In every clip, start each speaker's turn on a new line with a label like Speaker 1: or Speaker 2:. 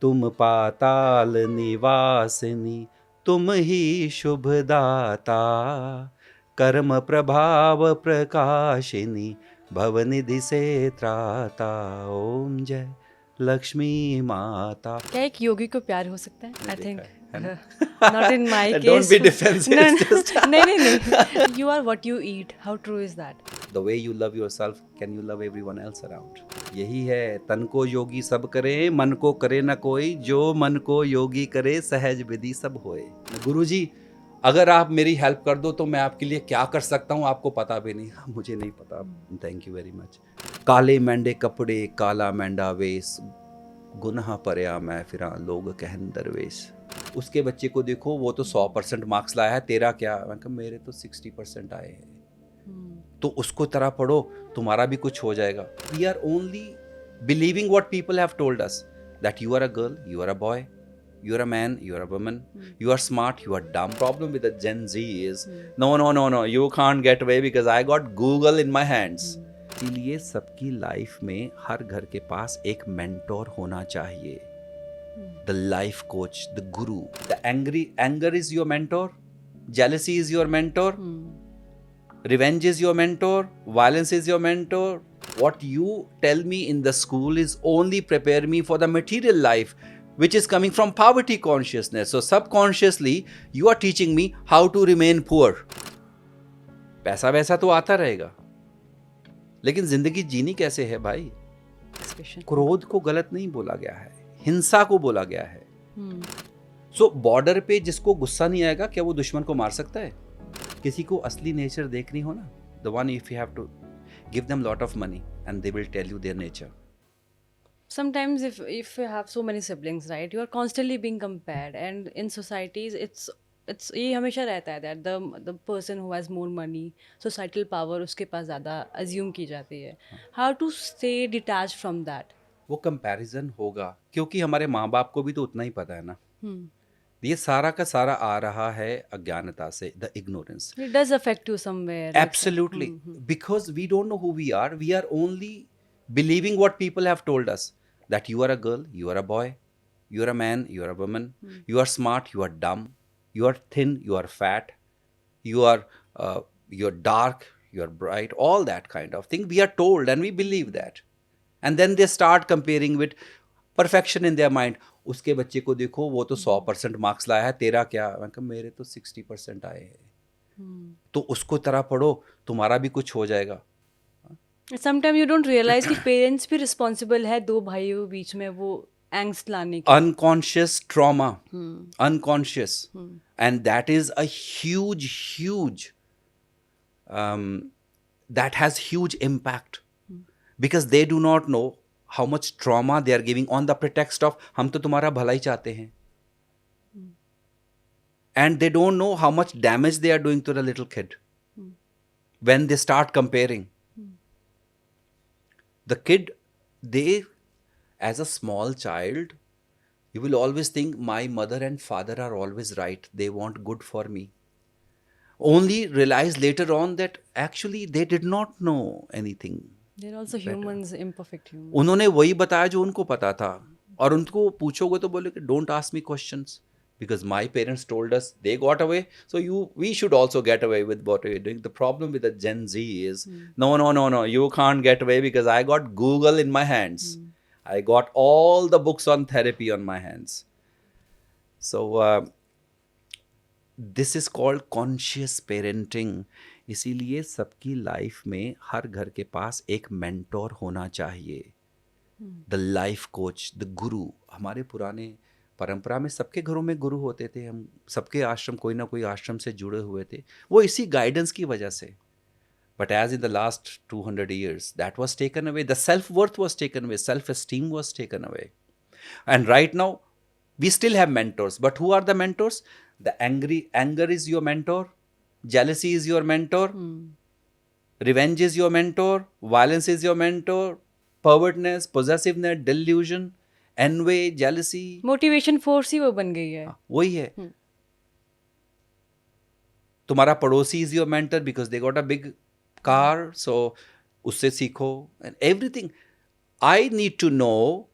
Speaker 1: तुम पाताल निवासिनी, तुम ही शुभदाता, कर्म प्रभाव प्रकाशिनी, भवनिधि से त्राता, ओम जय लक्ष्मी माता।
Speaker 2: क्या एक योगी को प्यार हो सकता है? आई थिंक
Speaker 1: है ना?
Speaker 2: Not in my case.
Speaker 1: Don't be defensive,
Speaker 2: नहीं. You are what you eat. How true is that?
Speaker 1: The way you love yourself, can you love everyone else around? यही है, तन को योगी सब करे, मन को करे न कोई, जो मन को योगी करे, सहज विधि सब होए। गुरुजी, अगर आप मेरी हेल्प कर दो तो मैं आपके लिए क्या कर सकता हूँ आपको पता भी नहीं। मुझे नहीं पता। Thank you very much. काले मेंढे कपड़े, काला मेंढा वेश, गुनाह परया मैं फिरा, लोग कहन दरवेश। उसके बच्चे को देखो, वो तो 100% मार्क्स लाया है, तेरा क्या? मैं कहा मेरे तो 60% आए हैं। तो उसको तरह पढ़ो, तुम्हारा भी कुछ हो जाएगा। We are only believing what people have told us, that you are a girl, you are a boy, you are a man, you are a woman, you are smart, you are dumb. Problem with the Gen Z is no, you can't get away because I got Google in my hands. इसीलिए सबकी life में हर घर के पास एक mentor होना चाहिए। The life coach, the guru. The anger is your mentor, jealousy is your mentor, revenge is your mentor, violence is your mentor. What you tell me in the school is only prepare me for the material life, which is coming from poverty consciousness. So subconsciously you are teaching me how to remain poor. पैसा वैसा तो आता रहेगा, लेकिन जिंदगी जीनी कैसे है भाई? क्रोध को गलत नहीं बोला गया है, हिंसा को बोला गया है। सो बॉर्डर पे जिसको गुस्सा नहीं आएगा, क्या वो दुश्मन को मार सकता है? किसी को असली नेचर देखनी हो ना, the one if you have to give them lot of money and they will tell you their nature.
Speaker 2: Sometimes if you have so many siblings, right, you are constantly being compared, and in societies it's ये हमेशा रहता है that the person who has more money, societal power उसके पास ज़्यादा assume की जाती है. How to stay detached from that?
Speaker 1: वो कंपैरिजन होगा, क्योंकि हमारे माँ बाप को भी तो उतना ही पता है ना। ये सारा का सारा आ रहा है अज्ञानता से, the ignorance.
Speaker 2: It does affect you somewhere.
Speaker 1: Absolutely. Because we don't know who we are only believing what people have told us, that you are a girl, you are a boy, you are a man, you are a woman, you are smart, you are dumb, you are thin, you are fat, you're dark, you're bright, all that kind of thing we are told, and we believe that, and then they start comparing with perfection in their mind. उसके बच्चे को देखो, वो तो 100% marks लाया है, तेरा क्या? मैं कहा मेरे तो 60% आए हैं। तो उसको तरह पढ़ो, तुम्हारा भी कुछ हो जाएगा।
Speaker 2: Sometimes you don't realize कि पेरेंट्स भी रिस्पॉन्सिबल है दो भाइयों के बीच में वो एंग्स्ट लाने की।
Speaker 1: Unconscious trauma, unconscious, and that is a huge that has huge impact, because they do not know how much trauma they are giving on the pretext of हम तो तुम्हारा भला ही चाहते हैं, and they don't know how much damage they are doing to the little kid when they start comparing. The kid, they, as a small child, you will always think my mother and father are always right, they want good for me. Only realize later on that actually they did not know anything.
Speaker 2: They're also humans, imperfect humans.
Speaker 1: उन्होंने वही बताया जो उनको पता था, और उनको पूछोगे तो बोले कि don't ask me questions because my parents told us, they got away, so we should also get away with what we're doing. The problem with the Gen Z is no, you can't get away because I got Google in my hands. I got all the books on therapy on my hands. So this is called conscious parenting. इसीलिए सबकी life में हर घर के पास एक mentor होना चाहिए, the life coach, the गुरु। हमारे पुराने परंपरा में सबके घरों में गुरु होते थे, हम सबके आश्रम कोई ना कोई आश्रम से जुड़े हुए थे, वो इसी गाइडेंस की वजह से। But as in the last 200 years that was taken away, the self-worth was taken away, self-esteem was taken away, and right now we still have mentors, but who are the mentors? The anger is your mentor, jealousy is your mentor, revenge is your mentor, violence is your mentor, pervertness, possessiveness, delusion, envy, jealousy,
Speaker 2: motivation force ही वो बन गई है।
Speaker 1: वही है। तुम्हारा पड़ोसी is your mentor because they got a big car, so उससे सीखो, and everything. I need to know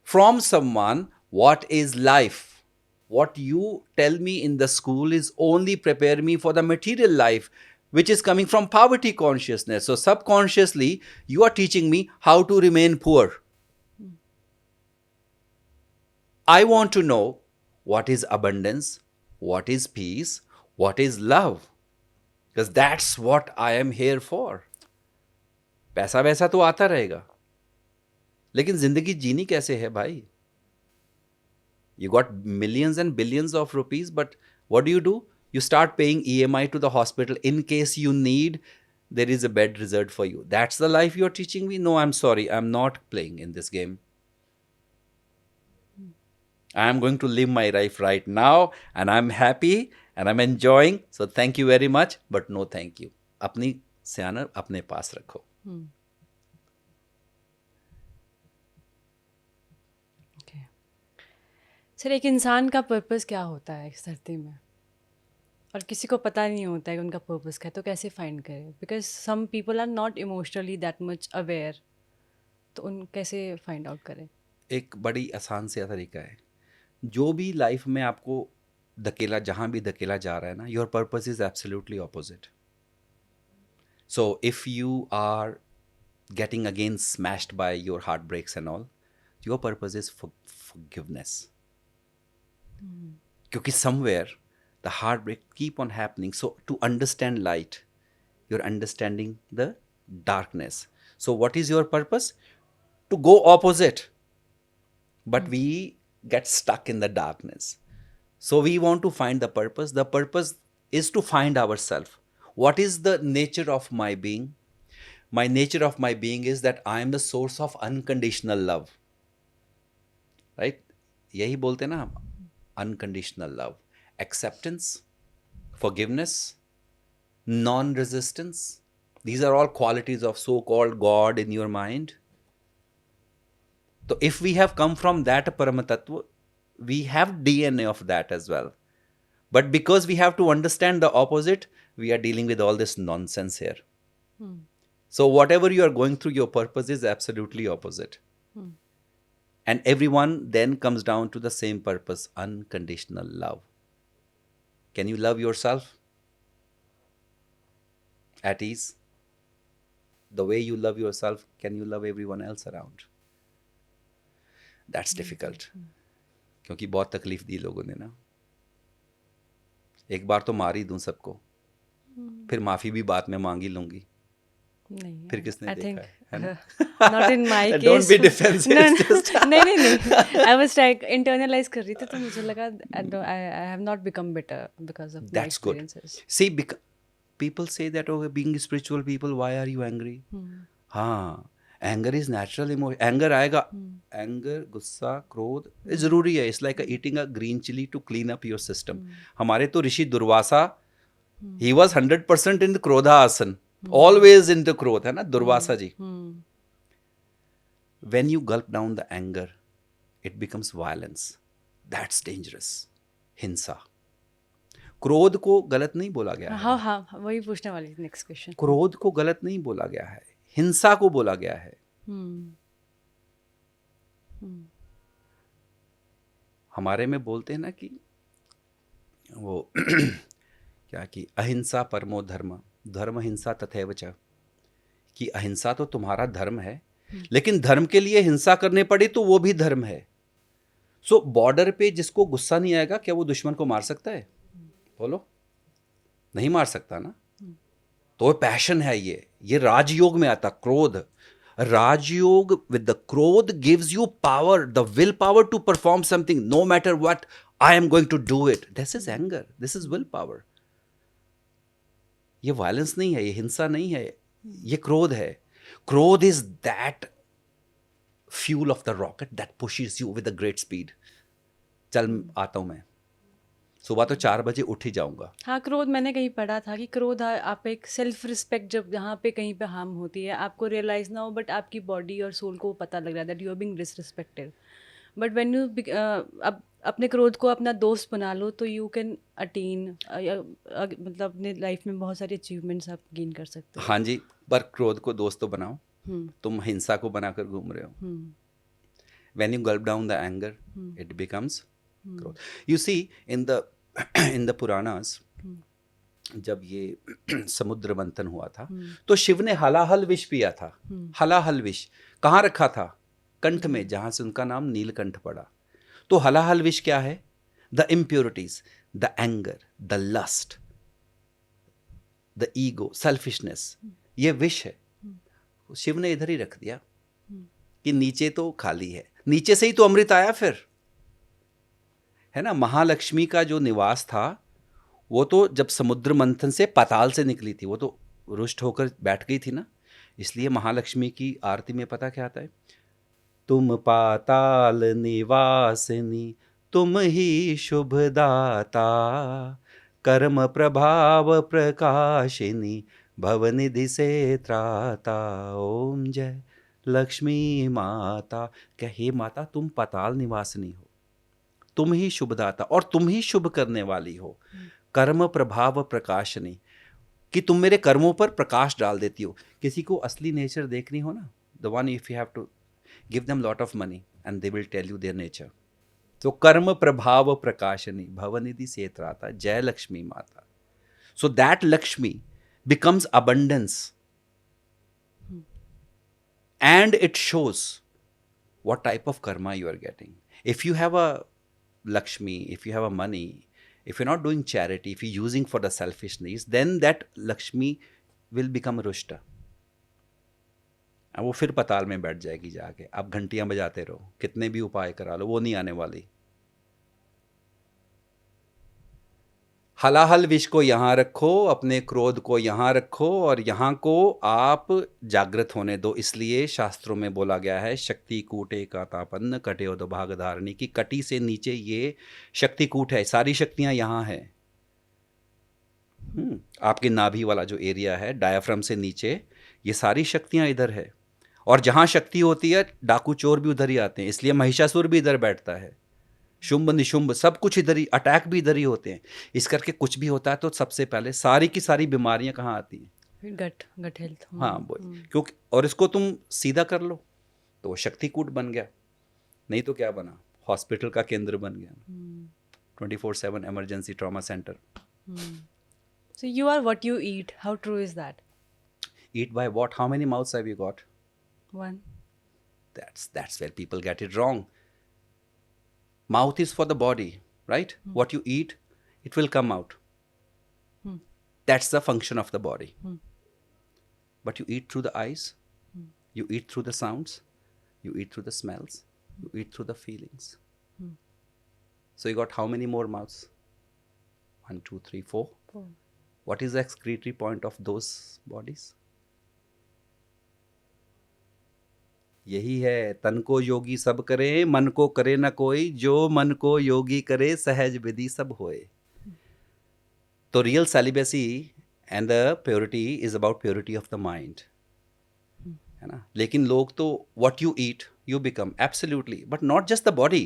Speaker 1: from someone what is life? What you tell me in the school is only prepare me for the material life, which is coming from poverty consciousness. So subconsciously you are teaching me how to remain poor. I want to know what is abundance, what is peace, what is love, because that's what I am here for. पैसा वैसा तो आता रहेगा, लेकिन जिंदगी जीनी कैसे है भाई? You got millions and billions of rupees, but what do? You start paying EMI to the hospital in case you need, there is a bed reserved for you. That's the life you're teaching me? No, I'm sorry. I'm not playing in this game. I'm going to live my life right now and I'm happy and I'm enjoying. So thank you very much, but no thank you. अपनी सियाना अपने पास रखो.
Speaker 2: Sir, एक इंसान का purpose क्या होता है इस धरती में, और किसी को पता नहीं होता है कि उनका पर्पस क्या है, तो कैसे फाइंड करें? Because some people are not emotionally that much aware, तो उन कैसे फाइंड आउट करें?
Speaker 1: एक बड़ी आसान से तरीका है. जो भी लाइफ में आपको धकेला, जहाँ भी धकेला जा रहा है ना, your purpose is absolutely opposite. So if you are getting again smashed by your heartbreaks and all, your purpose is forgiveness. Because somewhere the heartbreak keep on happening. So to understand light, you're understanding the darkness. So what is your purpose? To go opposite. But we get stuck in the darkness. So we want to find the purpose. The purpose is to find ourselves. What is the nature of my being? My nature of my being is that I am the source of unconditional love. Right? यही बोलते ना हम, unconditional love. Acceptance, forgiveness, non-resistance. These are all qualities of so-called God in your mind. So if we have come from that Paramatattva, we have DNA of that as well. But because we have to understand the opposite, we are dealing with all this nonsense here. So whatever you are going through, your purpose is absolutely opposite. And everyone then comes down to the same purpose, unconditional love. Can you love yourself at ease? The way you love yourself, can you love everyone else around? That's difficult. क्योंकि बहुत तकलीफ दी लोगों ने ना. एक बार तो मार ही दूं सबको, फिर माफी भी बाद में मांगी लूंगी.
Speaker 2: नहीं,
Speaker 1: फिर किसने देखा है ना?
Speaker 2: Not in my case.
Speaker 1: Don't be defensive.
Speaker 2: नहीं, आई वाज लाइक इंटरनलाइज कर रही थी, तो मुझे लगा I have not become better because of my
Speaker 1: That's good.
Speaker 2: Experiences.
Speaker 1: See, people say that, oh, being spiritual people, why are you angry? हाँ, anger is natural emotion. Anger आएगा. Anger, गुस्सा, क्रोध जरूरी है. It's like eating a green chili to clean up your system. हमारे तो ऋषि Durvasa, he was 100% in the क्रोधा आसन. Always in the क्रोध, है ना दुर्वासा जी. When you gulp down the anger, it becomes violence. That's dangerous. हिंसा. क्रोध को गलत नहीं बोला गया है.
Speaker 2: हाँ, वही पूछने वाली थी नेक्स्ट क्वेश्चन.
Speaker 1: क्रोध को गलत नहीं बोला गया है, हिंसा को बोला गया है. हमारे में बोलते हैं ना कि वो क्या कि अहिंसा परमो धर्म, धर्म हिंसा तथैव च, कि अहिंसा तो तुम्हारा धर्म है, लेकिन धर्म के लिए हिंसा करने पड़ी तो वो भी धर्म है. सो बॉर्डर पे जिसको गुस्सा नहीं आएगा, क्या वो दुश्मन को मार सकता है? बोलो, नहीं मार सकता ना. तो पैशन है ये राजयोग में आता. क्रोध, राजयोग विद द क्रोध gives you power, the will power to perform something no matter what. I am going to do it. This is anger, this is will power. ये वायलेंस नहीं है, ये हिंसा नहीं है, ये क्रोध है. क्रोध is that fuel of the rocket that pushes you with a great speed. चल आता हूं मैं, सुबह तो 4 बजे उठ ही जाऊंगा.
Speaker 2: हाँ, क्रोध मैंने कहीं पढ़ा था कि क्रोध आप एक सेल्फ रिस्पेक्ट, जब जहाँ पे कहीं पे हार्म होती है, आपको रियलाइज ना हो, बट आपकी बॉडी और सोल को पता लग रहा है that you are being disrespected. But when you अब अपने क्रोध को अपना दोस्त बना लो, तो यू कैन अटेन, मतलब अपने लाइफ में बहुत सारी अचीवमेंट्स आप गेन कर सकते हो.
Speaker 1: हाँ जी, पर क्रोध को दोस्त तो बनाओ. तुम हिंसा को बनाकर घूम रहे हो. When you gulp down the anger, it becomes growth. You see, in the in the Puranas, जब ये समुद्र मंथन हुआ था तो शिव ने हलाहल विष पिया था. हलाहल विष कहाँ रखा था? कंठ में, जहां से उनका नाम नीलकंठ पड़ा. तो हलाहल विष क्या है? The impurities, the anger, the lust, the ego, selfishness, ये विष है. शिव ने इधर ही रख दिया कि नीचे तो खाली है. नीचे से ही तो अमृत आया फिर, है ना. महालक्ष्मी का जो निवास था वो तो जब समुद्र मंथन से पाताल से निकली थी, वो तो रुष्ट होकर बैठ गई थी ना. इसलिए महालक्ष्मी की आरती में पता क्या आता है? तुम पाताल निवासिनी, तुम ही शुभदाता, कर्म प्रभाव प्रकाशिनी, भवनिधि से त्राता, ओम जय लक्ष्मी माता. क्या हे माता, तुम पाताल निवासिनी हो, तुम ही शुभदाता और तुम ही शुभ करने वाली हो. कर्म प्रभाव प्रकाशनी, कि तुम मेरे कर्मों पर प्रकाश डाल देती हो. किसी को असली नेचर देखनी हो ना, the one if you have to give them lot of money and they will tell you their nature. तो कर्म प्रभाव प्रकाशनी, भवनिधि से त्राता, जय लक्ष्मी माता. So that Lakshmi becomes abundance, and it shows what type of karma you are getting. If you have a Lakshmi, if you have a money, if you're not doing charity, if you're using for the selfish needs, then that Lakshmi will become rushta. अब वो फिर पताल में बैठ जाएगी जाके. आप घंटियां बजाते रहो, कितने भी उपाय करा लो, वो नहीं आने वाली. हलाहल विष को यहाँ रखो, अपने क्रोध को यहाँ रखो और यहाँ को आप जागृत होने दो. इसलिए शास्त्रों में बोला गया है, शक्ति कूटे का तापन्न कटे दो भाग धारणी, की कटी से नीचे ये शक्ति कूट है. सारी शक्तियाँ यहाँ है. आपके नाभि वाला जो एरिया है, डायाफ्राम से नीचे, ये सारी शक्तियाँ इधर है. और जहाँ शक्ति होती है, डाकू चोर भी उधर ही आते हैं. इसलिए महिषासुर भी इधर बैठता है. शुंभ निशुंभ सब कुछ इधर ही, अटैक भी इधर ही होते हैं. इस करके कुछ भी होता है तो सबसे पहले सारी की सारी बीमारियां कहाँ आती हैं?
Speaker 2: Gut health.
Speaker 1: हाँ वो, क्योंकि और इसको तुम सीधा कर लो तो शक्तिकूट बन गया. नहीं तो क्या बना? हॉस्पिटल का केंद्र बन गया. 24/7 emergency trauma centre.
Speaker 2: So you are what you eat. How true is that?
Speaker 1: Eat by what? How many mouths have you got?
Speaker 2: One.
Speaker 1: That's where people get it wrong. Mouth is for the body, right? What you eat, it will come out. That's the function of the body. But you eat through the eyes, you eat through the sounds, you eat through the smells, you eat through the feelings. So you got how many more mouths? 1, 2, 3, 4. What is the excretory point of those bodies? यही है, तन को योगी सब करे, मन को करे न कोई, जो मन को योगी करे, सहज विधि सब होए. तो real celibacy and the purity is about purity of the mind, है ना. लेकिन लोग तो what you eat you become, absolutely, but not just the body.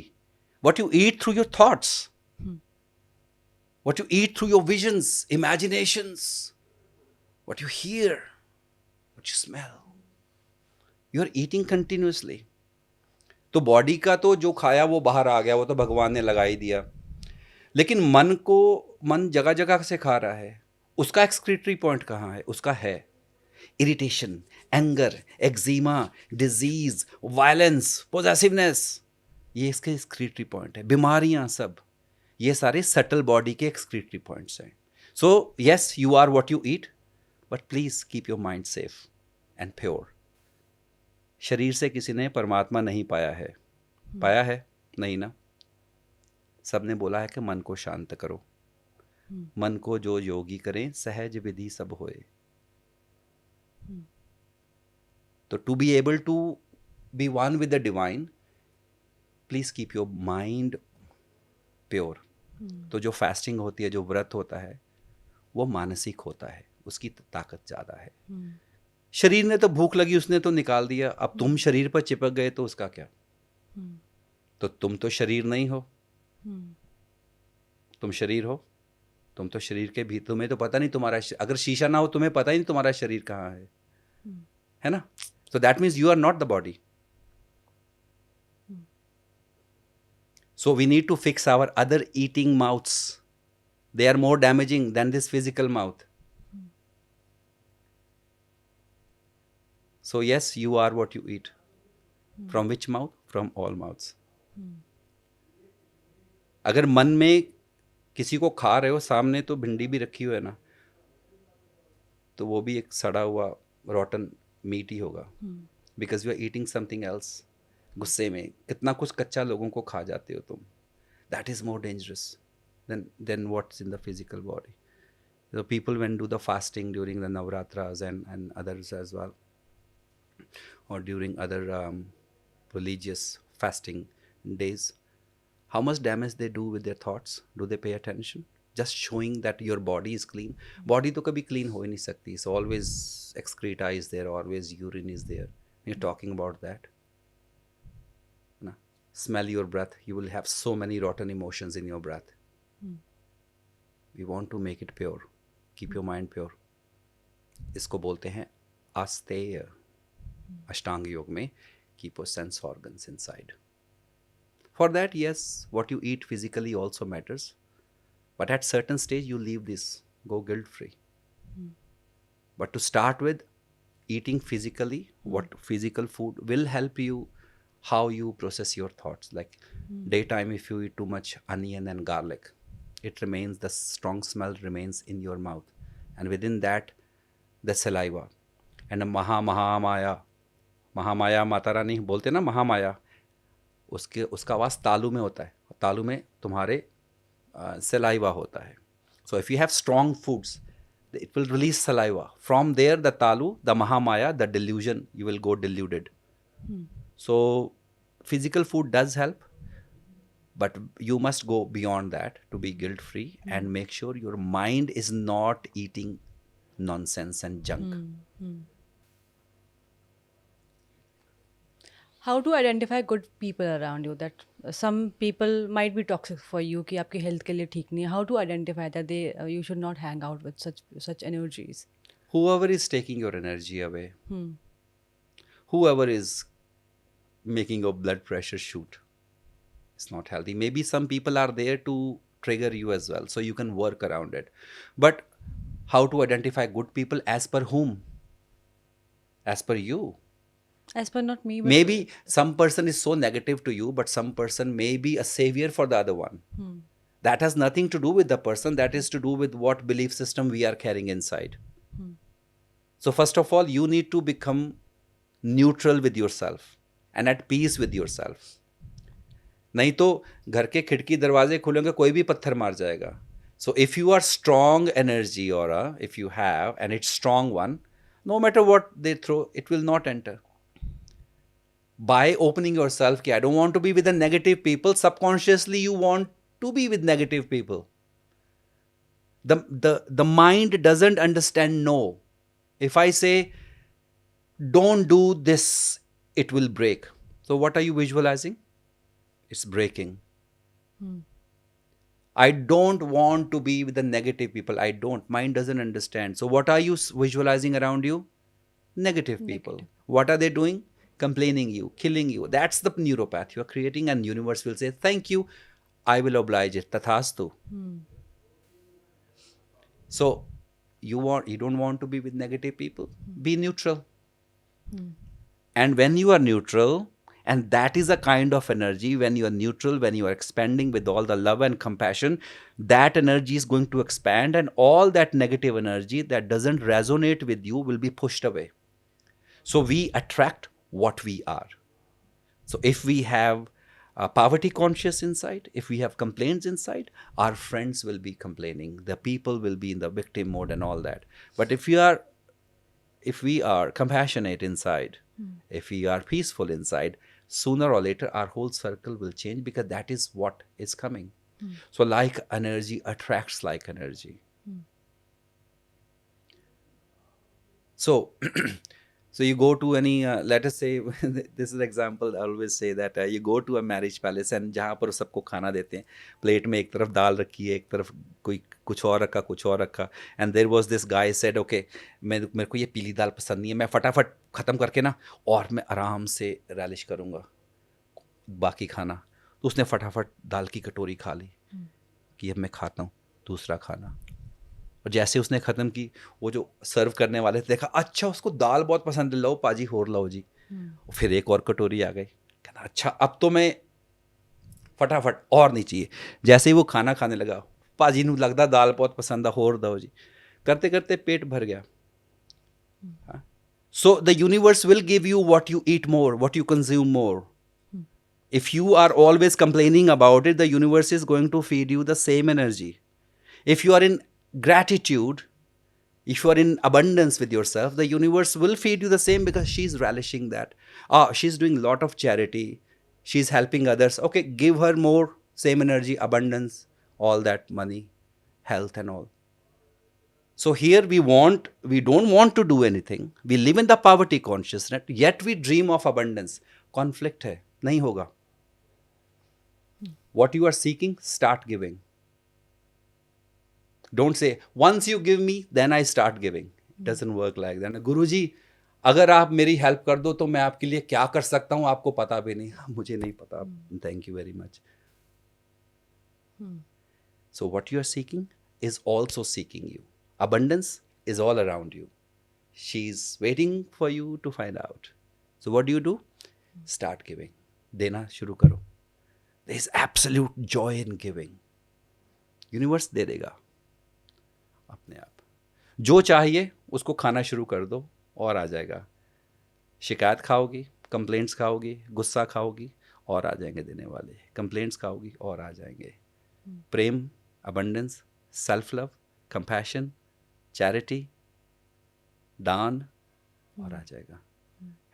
Speaker 1: What you eat through your thoughts, what you eat through your visions, imaginations, what you hear, what you smell, you are eating continuously. तो body का तो जो खाया वो बाहर आ गया, वो तो भगवान ने लगा ही दिया. लेकिन मन को, मन जगह जगह से खा रहा है. उसका एक्सक्रीटरी पॉइंट कहाँ है? उसका है irritation, anger, eczema, disease, violence, possessiveness. ये इसके एक्सक्रीटरी पॉइंट है. बीमारियां सब, ये सारे सटल बॉडी के एक्सक्रीटरी पॉइंट्स हैं. So yes, you are what you eat, but please keep your mind safe and pure. शरीर से किसी ने परमात्मा नहीं पाया है. पाया है? नहीं ना. सबने बोला है कि मन को शांत करो. मन को जो योगी करें, सहज विधि सब होए. तो to be able to be one with the divine, please keep your mind pure. तो जो फास्टिंग होती है, जो व्रत होता है, वो मानसिक होता है, उसकी ताकत ज़्यादा है. शरीर ने तो भूख लगी, उसने तो निकाल दिया. अब तुम शरीर पर चिपक गए तो उसका क्या? तो तुम तो शरीर नहीं हो. तुम शरीर हो. तुम तो शरीर के भी, तुम्हें तो पता नहीं तुम्हारा, अगर शीशा ना हो तुम्हें पता ही नहीं तुम्हारा शरीर कहाँ है ना. So that means you are not the body. So we need to fix our other eating mouths. They are more damaging than this physical mouth. So yes, you are what you eat. From which mouth? From all mouths. अगर मन में किसी को खा रहे हो सामने, तो भिंडी भी रखी हुई है ना, तो वो भी एक सड़ा हुआ रॉटन मीट ही होगा, because you are eating something else. गुस्से में कितना कुछ कच्चा लोगों को खा जाते हो तुम. That is more dangerous than what's in the physical body. The people when do the fasting during the Navratras and others as well, or during other religious fasting days, how much damage they do with their thoughts? Do they pay attention? Just showing that your body is clean. Body to kabhi clean ho hi nahi sakti. So always excreta is there, always urine is there. You're talking about that. Na? Smell your breath. You will have so many rotten emotions in your breath. We want to make it pure. Keep your mind pure. इसको बोलते हैं आस्तेय. अष्टांग योग में keep your sense organs inside. For that, yes, what you eat physically also matters. But at certain stage, you leave this, go guilt-free. But to start with, eating physically, what physical food will help you, how you process your thoughts. Like daytime, if you eat too much onion and garlic, it remains, the strong smell remains in your mouth. And within that, the saliva. And Mahamaya Mata Rani बोलते ना, महामाया, उसका आवाज़ तालु में होता है. तालु में तुम्हारे saliva होता है. So if you have strong foods, it will release saliva. From there, the talu, the mahamaya, the delusion, you will go deluded. So physical food does help, but you must go beyond that to be guilt-free and make sure your mind is not eating nonsense and junk.
Speaker 2: How to identify good people around you? That some people might be toxic for you, कि आपकी health के लिए ठीक नहीं है. How to identify that they you should not hang out with such energies?
Speaker 1: Whoever is taking your energy away, whoever is making your blood pressure shoot, it's not healthy. Maybe some people are there to trigger you as well, so you can work around it. But how to identify good people? As per whom? As per you.
Speaker 2: As per not me, but
Speaker 1: Maybe some person is so negative to you, but some person may be a savior for the other one. That has nothing to do with the person. That is to do with what belief system we are carrying inside. So first of all, you need to become neutral with yourself and at peace with yourself. नहीं तो घर के खिड़की दरवाजे खुलेंगे, कोई भी पत्थर मार जाएगा. So if you are strong energy aura, if you have, and it's strong one, no matter what they throw, it will not enter. By opening yourself, I don't want to be with the negative people, subconsciously you want to be with negative people. The mind doesn't understand no. If I say, don't do this, it will break. So what are you visualizing? It's breaking. I don't want to be with the negative people. I don't. Mind doesn't understand. So what are you visualizing around you? Negative people. What are they doing? Complaining you, killing you. That's the neuropath you are creating, and universe will say, thank you, I will oblige it. Tathastu. So you don't want to be with negative people? Be neutral. And when you are neutral, and that is a kind of energy, when you are neutral, when you are expanding with all the love and compassion, that energy is going to expand, and all that negative energy that doesn't resonate with you will be pushed away. So we attract what we are. So if we have poverty conscious inside, if we have complaints inside, our friends will be complaining, the people will be in the victim mode and all that. But if we are compassionate inside, if we are peaceful inside, sooner or later our whole circle will change, because that is what is coming. So like energy attracts like energy. So so you go to any, let us say, this is an example, I always say that you go to a marriage palace and जहाँ पर सबको खाना देते हैं, plate में एक तरफ दाल रखी है, एक तरफ कोई कुछ और रखा, and there was this guy said, okay, मेरे को ये पीली दाल पसंद नहीं है, मैं फटाफट ख़त्म करके ना और मैं आराम से relish करूँगा बाकी खाना. तो उसने फटाफट दाल की कटोरी खा ली कि अब मैं खाता हूँ दूसरा खाना। और जैसे उसने ख़त्म की, वो जो सर्व करने वाले थे देखा, अच्छा उसको दाल बहुत पसंद है, लो पाजी होर लो जी। और फिर एक और कटोरी आ गई, कहना अच्छा अब तो मैं फटाफट और नहीं चाहिए। जैसे ही वो खाना खाने लगा, पाजी नू लगदा दाल बहुत पसंद है, होर दो जी। करते करते पेट भर गया। So the universe will give you what you eat more, what you consume more. If you are always complaining about it, the universe is going to feed you the same energy. If you are in gratitude, if you are in abundance with yourself, the universe will feed you the same because she's relishing that. She's doing a lot of charity. She's helping others. Okay, give her more, same energy, abundance, all that money, health and all. So here we don't want to do anything. We live in the poverty consciousness, yet we dream of abundance. Conflict है, नहीं होगा. What you are seeking, start giving. Don't say, once you give me, then I start giving. It doesn't work like that. गुरुजी, अगर आप मेरी help कर दो तो मैं आपके लिए क्या कर सकता हूँ आपको पता भी नहीं. मुझे नहीं पता. Thank you very much. So what you are seeking is also seeking you. Abundance is all around you. She's waiting for you to find out. So what do? Start giving. देना शुरू करो. There is absolute joy in giving. Universe दे देगा अपने आप. जो चाहिए उसको खाना शुरू कर दो और आ जाएगा. शिकायत खाओगी, कंप्लेंट्स खाओगी, गुस्सा खाओगी और आ जाएंगे देने वाले. कंप्लेंट्स खाओगी और आ जाएंगे. प्रेम, abundance, self love, compassion, charity, दान और आ जाएगा.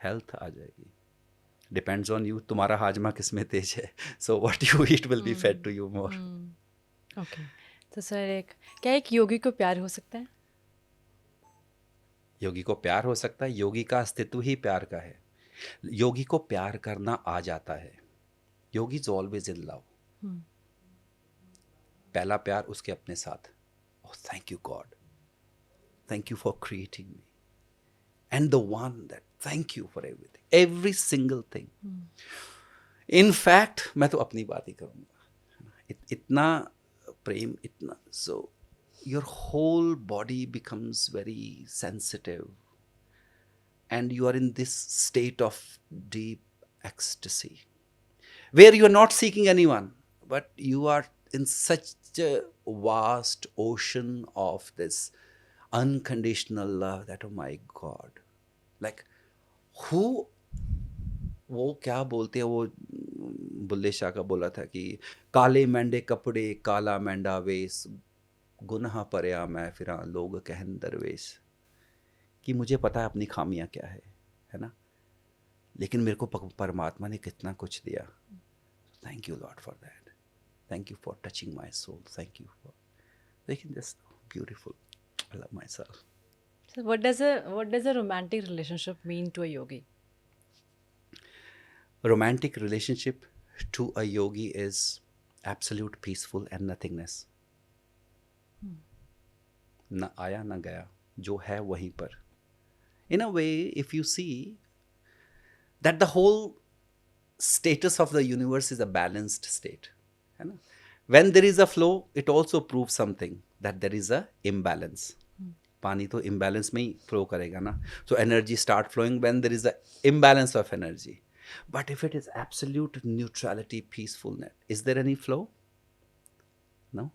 Speaker 1: हेल्थ आ जाएगी. Depends on you. तुम्हारा हाजमा किस में तेज है. So what you eat will be fed to you more.
Speaker 2: Okay. तो सर, क्या एक योगी को प्यार हो सकता है?
Speaker 1: योगी को प्यार हो सकता है. योगी का अस्तित्व ही प्यार का है. योगी को प्यार करना आ जाता है. योगी इज ऑलवेज इन लव. पहला प्यार उसके अपने साथ. Oh thank you God, thank you for creating me, and the one that thank you for everything, every single thing. In fact मैं तो अपनी बात ही करूँगा. इतना प्रेम, इतना. सो your whole body becomes very sensitive and you are in this state of deep ecstasy where you are not seeking anyone, but you are in such a vast ocean of this unconditional love that, oh my God, like who, वो क्या बोलते हैं, वो बुल्ले शाह का बोला था कि काले मैंडे कपड़े काला मैंडा वेश, गुनाह परया मैं फिरा लोग कहन दरवेश. कि मुझे पता है अपनी खामियां क्या है ना, लेकिन मेरे को परमात्मा ने कितना कुछ दिया. Thank you lord for that. Thank you for touching my soul. Thank you for लेकिन just beautiful. I love my self.
Speaker 2: So what does a romantic relationship mean to a yogi?
Speaker 1: Romantic relationship to a yogi is absolute peaceful and nothingness. ना आया ना गया, जो है वहीं पर. In a way, if you see that the whole status of the universe is a balanced state, है ना? When there is a flow, it also proves something, that there is a imbalance. पानी तो imbalance में ही flow करेगा ना. So energy start flowing when there is a imbalance of energy. But if it is absolute neutrality, peacefulness, is there any flow? No.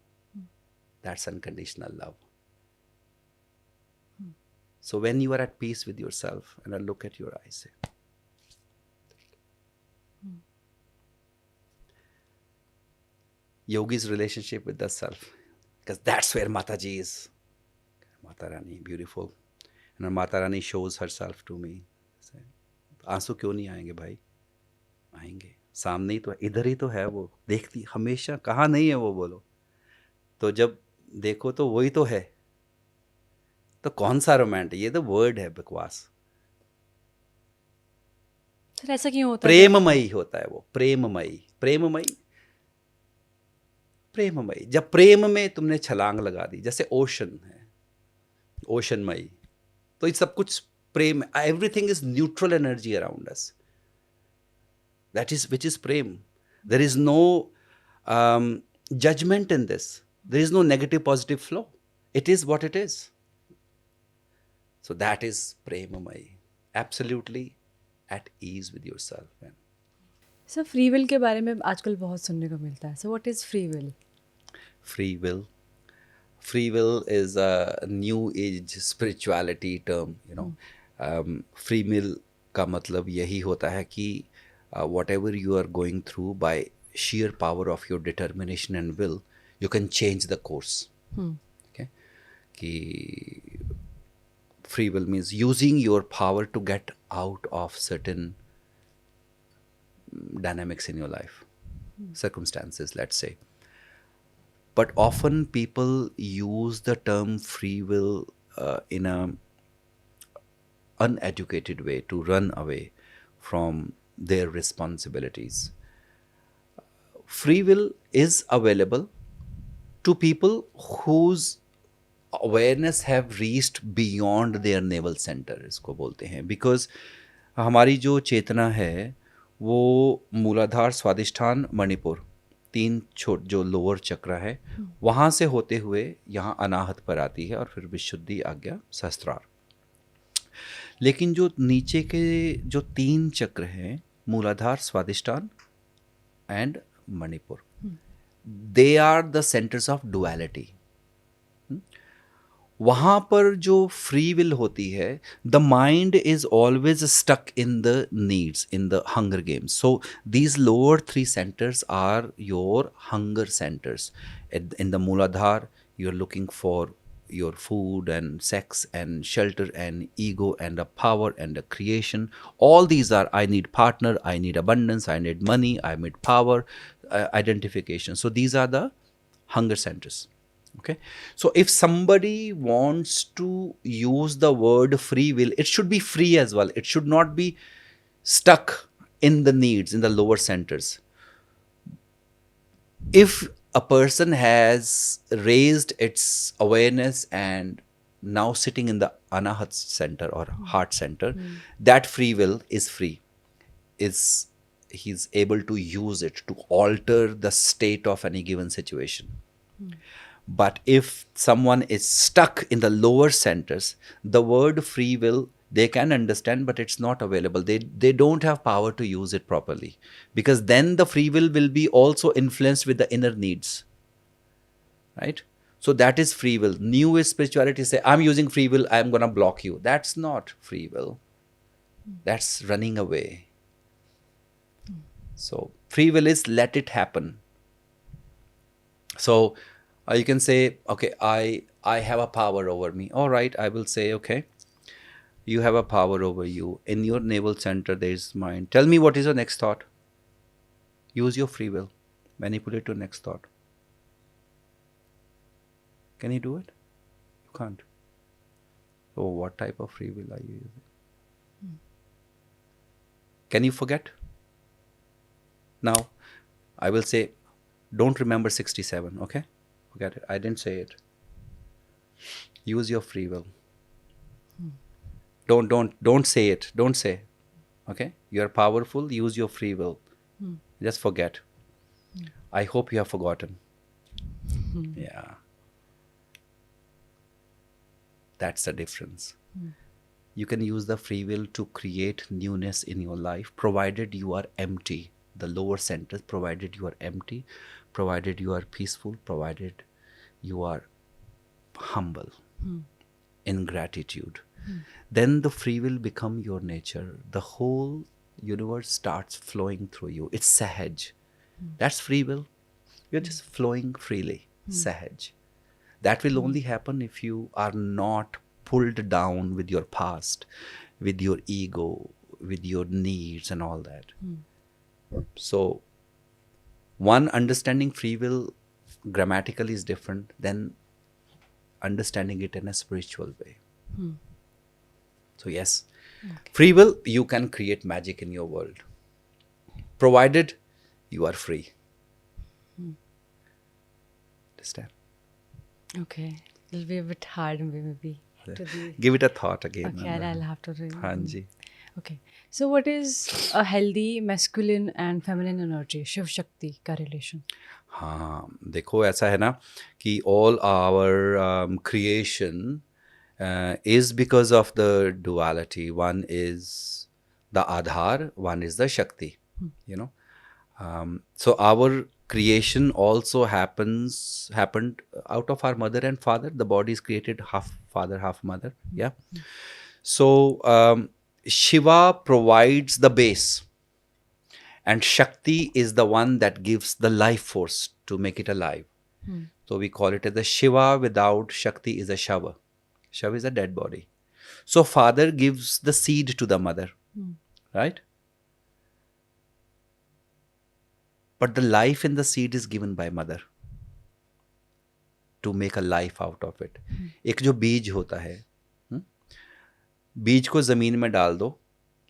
Speaker 1: That's unconditional love. So when you are at peace with yourself and I look at your eyes, say, yogi's relationship with the self, because that's where Mataji is. Mata Rani, beautiful. And Mata Rani shows herself to me. आंसू क्यों नहीं आएंगे भाई? आएंगे. सामने ही तो, इधर ही तो है वो. देखती हमेशा. कहाँ नहीं है वो, बोलो. तो जब देखो तो वही तो है. तो कौन सा रोमांटिक, ये तो वर्ड है, बकवास.
Speaker 2: सर ऐसा क्यों होता है?
Speaker 1: प्रेममयी होता है वो. प्रेममयी, प्रेममयी, प्रेममयी. जब प्रेम में तुमने छलांग लगा दी, जैसे ओशन है, ओशनमयी, तो ये सब कुछ प्रेम. Everything is neutral energy around us. That is which is प्रेम. There is no judgment in this. There is no negative positive flow. It is what it is. So that is Premamai. Absolutely at ease with yourself, man.
Speaker 2: Sir free will के बारे में आजकल बहुत सुनने को मिलता है. So what is free will?
Speaker 1: Free will. Free will is a new age spirituality term, you know. Free will का मतलब यही होता है कि whatever you are going through, by sheer power of your determination and will, you can change the course. Okay? कि free will means using your power to get out of certain dynamics in your life, circumstances, let's say. But often people use the term free will in a uneducated way to run away from their responsibilities. Free will is available to people whose awareness have reached beyond their navel center, इसको बोलते हैं. Because हमारी जो चेतना है वो मूलाधार, स्वादिष्ठान, मणिपुर, 3 जो lower चक्र है वहाँ से होते हुए यहाँ अनाहत पर आती है और फिर विशुद्धि, आज्ञा, सहस्त्रार. लेकिन जो नीचे के जो 3 चक्र हैं, Muladhara, Swadhisthana and Manipura, they are the centres of duality. वहाँ पर जो फ्री विल होती है, the mind is always stuck in the needs, in the hunger games. So these lower 3 centers are your hunger centers. In the Mooladhara, you're looking for your food and sex and shelter and ego and a power and a creation. All these are, I need partner, I need abundance, I need money, I need power, identification. So these are the hunger centers. Okay, so if somebody wants to use the word free will, it should be free as well. It should not be stuck in the needs, in the lower centers. If a person has raised its awareness and now sitting in the anahat center or heart center, that free will is free. He's able to use it to alter the state of any given situation. But if someone is stuck in the lower centers, the word free will, they can understand, but it's not available. They don't have power to use it properly, because then the free will be also influenced with the inner needs, right? So that is free will. New age spirituality say, I'm using free will, I'm gonna block you. That's not free will. That's running away. So free will is let it happen. So you can say, okay, I have a power over me. All right, I will say, okay, you have a power over you. In your navel center, there is mind. Tell me, what is your next thought? Use your free will. Manipulate your next thought. Can you do it? You can't. So what type of free will are you using? Can you forget? Now, I will say, don't remember 67, okay? Forget it. I didn't say it. Use your free will. Don't say it. Don't say. Okay? You are powerful. Use your free will. Just forget. I hope you have forgotten. Yeah. That's the difference. You can use the free will to create newness in your life, provided you are empty. The lower centers, provided you are empty, provided you are peaceful, provided you are humble, in gratitude. Then the free will become your nature. The whole universe starts flowing through you. It's sahaj. That's free will. You're just flowing freely. Sahaj. That will only happen if you are not pulled down with your past, with your ego, with your needs and all that. So one, understanding free will grammatically is different than understanding it in a spiritual way. So yes, free will, you can create magic in your world, provided you are free. Understand?
Speaker 2: Okay, it'll be a bit hard maybe. To be...
Speaker 1: Give it a thought again.
Speaker 2: Okay, I'll have to read.
Speaker 1: हाँ जी.
Speaker 2: Okay. So, what is a healthy masculine and feminine energy? Shiv Shakti का relation.
Speaker 1: हाँ, देखो ऐसा है ना कि all our creation is because of the duality. One is the Adhar, one is the Shakti. You know, so our creation also happened out of our mother and father. The body is created half father, half mother. Yeah. So Shiva provides the base, and Shakti is the one that gives the life force to make it alive. So we call it as the Shiva without Shakti is a Shava. Shava is a dead body. So father gives the seed to the mother, right? But the life in the seed is given by mother to make a life out of it. एक जो बीज होता है, बीज को जमीन में डाल दो,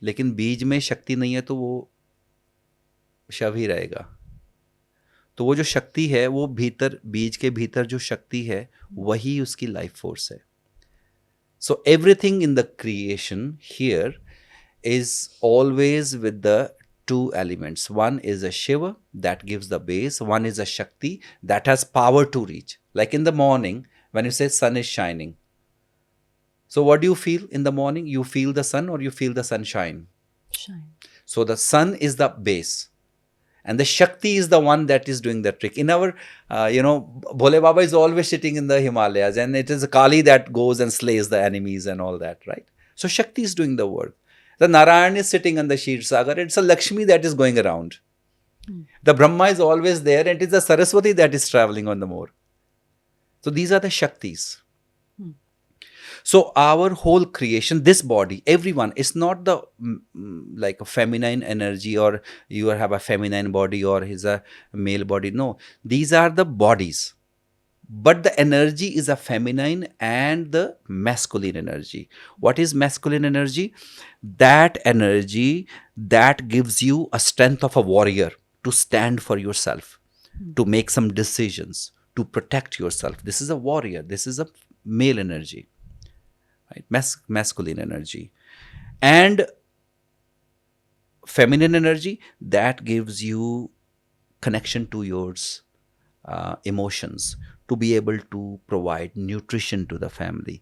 Speaker 1: लेकिन बीज में शक्ति नहीं है तो वो शव ही रहेगा. तो वो जो शक्ति है वो भीतर, बीज के भीतर जो शक्ति है वही उसकी लाइफ फोर्स है. So everything in the creation here is always with the two elements. One is a Shiva that gives the base. One is a Shakti that has power to reach. Like in the morning, when you say sun is shining. So what do you feel in the morning? You feel the sun or you feel the sunshine?
Speaker 2: Shine.
Speaker 1: So the sun is the base. And the Shakti is the one that is doing the trick. In our, Bhole Baba is always sitting in the Himalayas, and it is Kali that goes and slays the enemies and all that, right? So Shakti is doing the work. The Narayan is sitting on the Shir Sagar. It's a Lakshmi that is going around. The Brahma is always there, and it is the Saraswati that is traveling on the moor. So these are the Shaktis. So our whole creation, this body, everyone, is not the like a feminine energy, or you have a feminine body or is a male body. No, these are the bodies. But the energy is a feminine and the masculine energy. What is masculine energy? That energy that gives you a strength of a warrior to stand for yourself, to make some decisions, to protect yourself. This is a warrior. This is a male energy. Right? Masculine energy. And feminine energy that gives you connection to your emotions, to be able to provide nutrition to the family.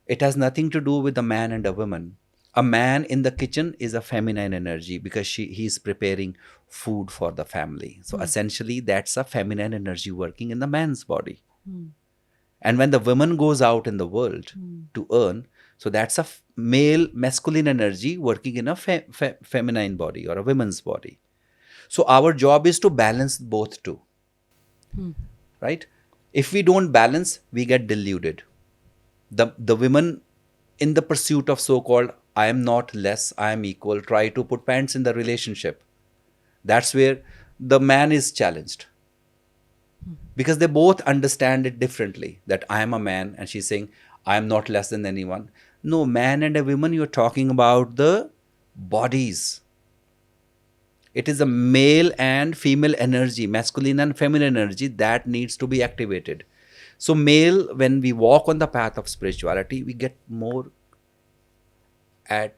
Speaker 1: It has nothing to do with a man and a woman. A man in the kitchen is a feminine energy because he's preparing food for the family. So essentially that's a feminine energy working in the man's body. And when the woman goes out in the world to earn, so that's a male masculine energy working in a feminine body or a woman's body. So our job is to balance both two, right? If we don't balance, we get deluded. The women in the pursuit of so-called, I am not less, I am equal, try to put pants in the relationship. That's where the man is challenged. Because they both understand it differently, that I am a man and she's saying I am not less than anyone. No, man and a woman, you're talking about the bodies. It is a male and female energy, masculine and feminine energy that needs to be activated. So male, when we walk on the path of spirituality, we get more at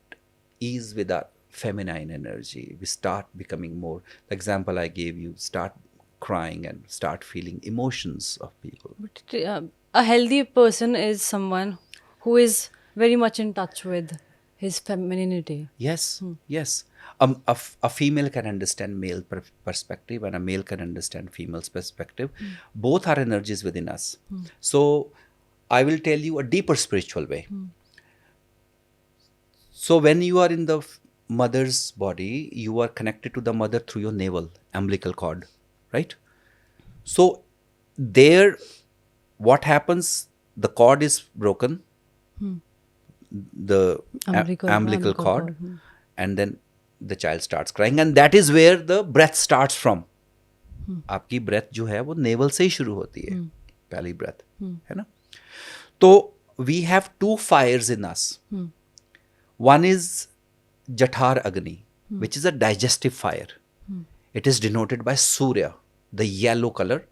Speaker 1: ease with our feminine energy. We start becoming more, the example I gave you, start crying and start feeling emotions of people.
Speaker 2: But a healthy person is someone who is very much in touch with his femininity.
Speaker 1: Yes, yes. A female can understand male perspective and a male can understand female's perspective. Both are energies within us. So I will tell you a deeper spiritual way. So when you are in the mother's body, you are connected to the mother through your navel, umbilical cord, right? So there, what happens? The cord is broken, the umbilical cord, and then the child starts crying, and that is where the breath starts from. आपकी breath जो है वो navel से ही शुरू होती है, पहली breath, है ना? तो we have two fires in us. One is Jathar Agni, which is a digestive fire. It is denoted by Surya, the yellow color,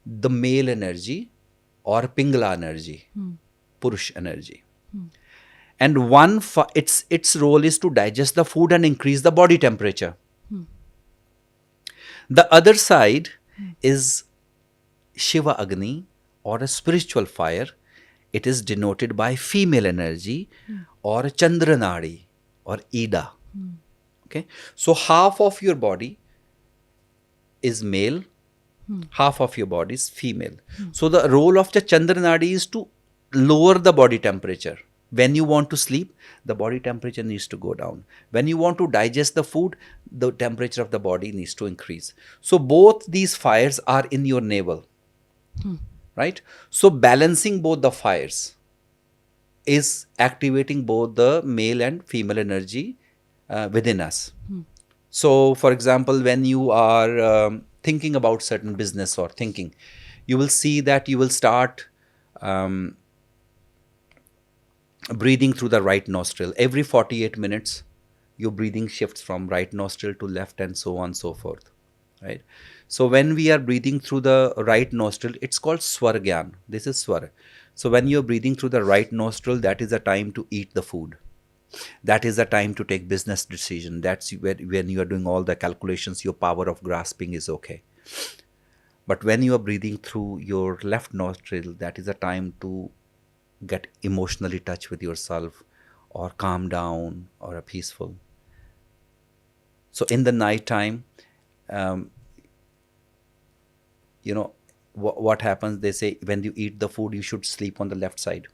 Speaker 1: the male energy or Pingala energy, Purush energy. and its role is to digest the food and increase the body temperature. The other side is Shiva Agni, or a spiritual fire. It is denoted by female energy, or Chandra Nadi, or Ida. Okay, so half of your body is male, half of your body is female. So the role of the Chandra Nadi is to lower the body temperature. When you want to sleep, the body temperature needs to go down. When you want to digest the food, the temperature of the body needs to increase. So both these fires are in your navel, right? So balancing both the fires is activating both the male and female energy within us. So, for example, when you are thinking about certain business or thinking, you will see that you will start breathing through the right nostril. Every 48 minutes, your breathing shifts from right nostril to left, and so on and so forth, right? So when we are breathing through the right nostril, it's called Swargyan. This is Swar. So when you're breathing through the right nostril, that is the time to eat the food. That is the time to take business decision. That's when you are doing all the calculations, your power of grasping is okay. But when you are breathing through your left nostril, that is the time to get emotionally touch with yourself, or calm down, or a peaceful. So in the night time, what happens, they say when you eat the food, you should sleep on the left side.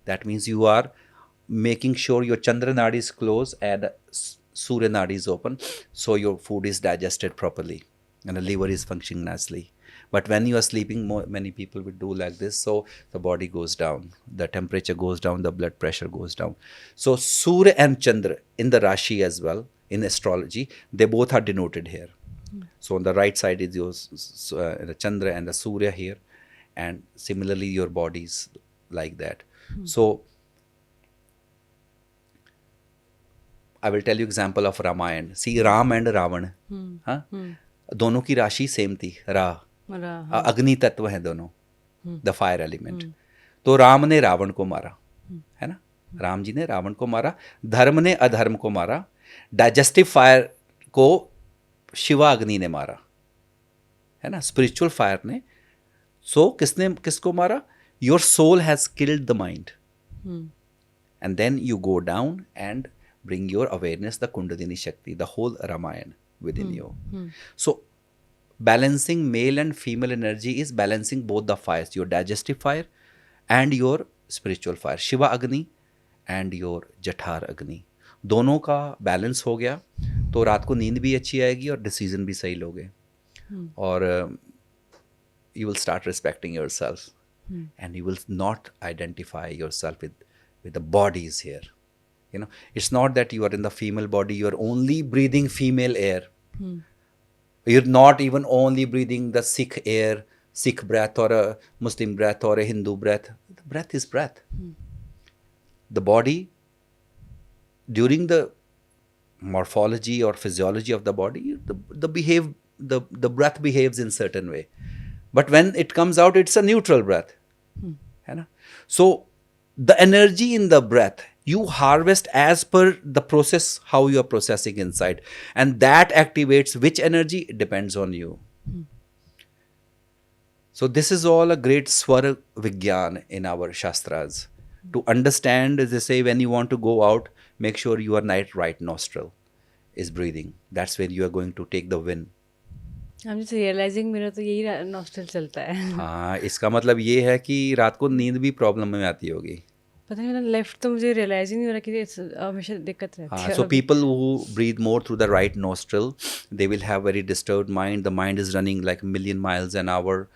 Speaker 1: That means you are making sure your Chandra Nadi is closed and Surya Nadi is open, so your food is digested properly and the liver is functioning nicely. But when you are sleeping, many people will do like this, so the body goes down, the temperature goes down, the blood pressure goes down. So Surya and Chandra in the Rashi as well, in astrology, they both are denoted here. So on the right side is your the Chandra and the Surya here, and similarly your bodies like that. So I will tell you example of Ramayana. See, Ram and Ravan, हाँ, दोनों की राशि same थी, रा, अग्नि तत्व है दोनों, द फायर एलिमेंट. तो राम ने रावण को मारा, है ना, राम जी ने रावण को मारा, धर्म ने अधर्म को मारा, डाइजेस्टिव फायर को शिवा अग्नि ने मारा, है ना, स्पिरिचुअल फायर ने. सो किसने किसको मारा? Your soul has killed the mind, and then you go down and bring your awareness, the Kundalini Shakti, the whole Ramayana within you. So balancing male and female energy is balancing both the fires, your digestive fire and your spiritual fire, Shiva Agni and your Jathar Agni. दोनों का balance हो गया तो रात को नींद भी अच्छी आएगी और डिसीजन भी सही लोगे, और you will start respecting yourself, and you will not identify yourself with the bodies here. You know, it's not that you are in the female body, you are only breathing female air. You're not even only breathing the Sikh air, Sikh breath, or a Muslim breath, or a Hindu breath. The breath is breath. The body, during the morphology or physiology of the body, the breath behaves in certain way. But when it comes out, it's a neutral breath. So the energy in the breath, you harvest as per the process, how you are processing inside. And that activates which energy, it depends on you. So this is all a great Swara Vigyan in our Shastras. To understand, as they say, when you want to go out, make sure your right nostril is breathing. That's when you are going to take the wind.
Speaker 2: I'm just realizing मेरा तो यही nostril चलता है.
Speaker 1: हाँ, इसका मतलब ये है कि रात को नींद भी प्रॉब्लम में आती होगी.
Speaker 2: पता नहीं, मैंने लेफ्ट तो मुझे रियलाइज ही नहीं हो रहा कि हमेशा दिक्कत रहती है.
Speaker 1: So people who breathe more through the right nostril, they will have very disturbed mind. The mind is running like a million miles an hour.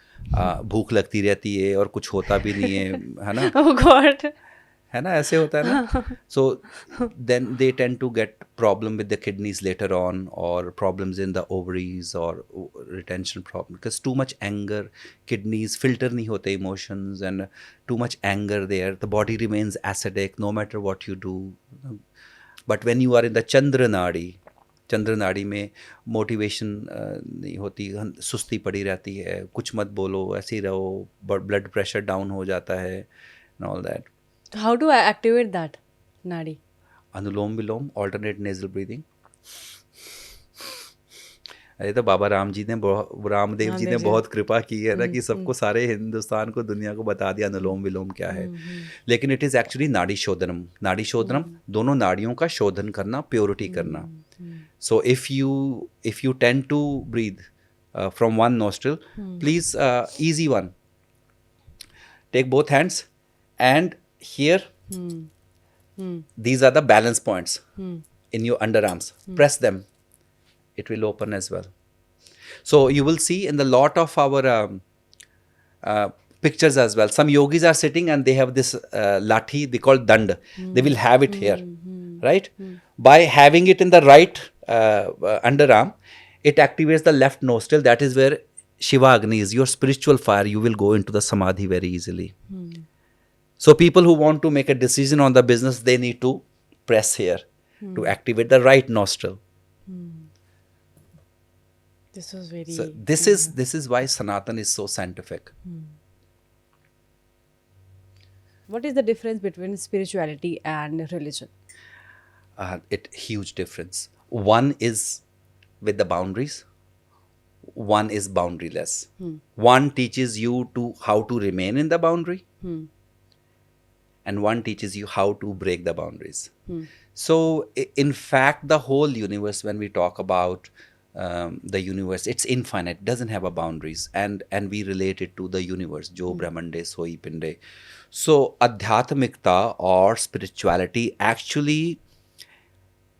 Speaker 1: भूख लगती रहती है और कुछ होता भी नहीं है ना?
Speaker 2: Oh God.
Speaker 1: है ना, ऐसे होता है ना. So then they tend to get problem with the kidneys later on, or problems in the ovaries, or retention problem, because too much anger, kidneys filter नहीं होते emotions, and too much anger there, the body remains acidic no matter what you do. But when you are in the Chandra Nadi में motivation नहीं होती, सुस्ती पड़ी रहती है, कुछ मत बोलो, ऐसे ही रहो, ब्लड प्रेशर डाउन हो जाता है, and all that.
Speaker 2: How do I activate that? Nadi.
Speaker 1: Anulom vilom, alternate nasal breathing. अरे तो बाबा रामदेव जी
Speaker 2: रामदेव
Speaker 1: ने
Speaker 2: जी।
Speaker 1: बहुत कृपा की है ना
Speaker 2: हम्म,
Speaker 1: कि सबको, सारे हिंदुस्तान को, दुनिया को बता दिया अनुलोम विलोम क्या है। लेकिन इट इज़ एक्चुअली नाड़ी शोधनम। नाड़ी शोधनम, दोनों नाड़ियों का शोधन करना, प्योरिटी करना। So if you tend to breathe from one nostril, please, easy one. Take both hands, and here these are the balance points in your underarms. Press them. It will open as well. So you will see in the lot of our pictures as well. Some yogis are sitting and they have this lathi, they call dand. They will have it here, right? By having it in the right underarm, it activates the left nostril. That is where Shiva Agni is, your spiritual fire. You will go into the samadhi very easily. So people who want to make a decision on the business, they need to press here to activate the right nostril.
Speaker 2: This was very.
Speaker 1: So this is why Sanatan is so scientific.
Speaker 2: What is the difference between spirituality and religion?
Speaker 1: Huge difference. One is with the boundaries. One is boundaryless. One teaches you to how to remain in the boundary, and one teaches you how to break the boundaries. So, in fact, the whole universe, when we talk about the universe, it's infinite, doesn't have a boundaries, and we relate it to the universe, Jo Brahmande Soi Pinde. So, Adhyatmikta or spirituality actually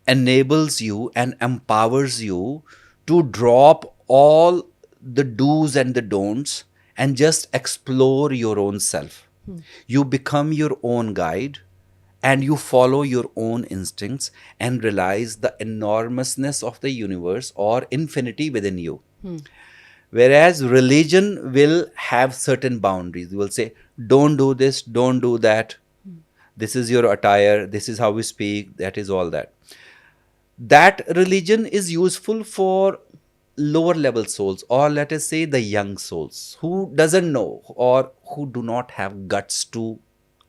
Speaker 1: enables you and empowers you to drop all the do's and the don'ts and just explore your own self. You become your own guide and you follow your own instincts and realize the enormousness of the universe or infinity within you. Whereas religion will have certain boundaries. It will say, don't do this, don't do that. This is your attire, this is how we speak, that is all that. That religion is useful for lower level souls, or let us say the young souls who doesn't know or who do not have guts to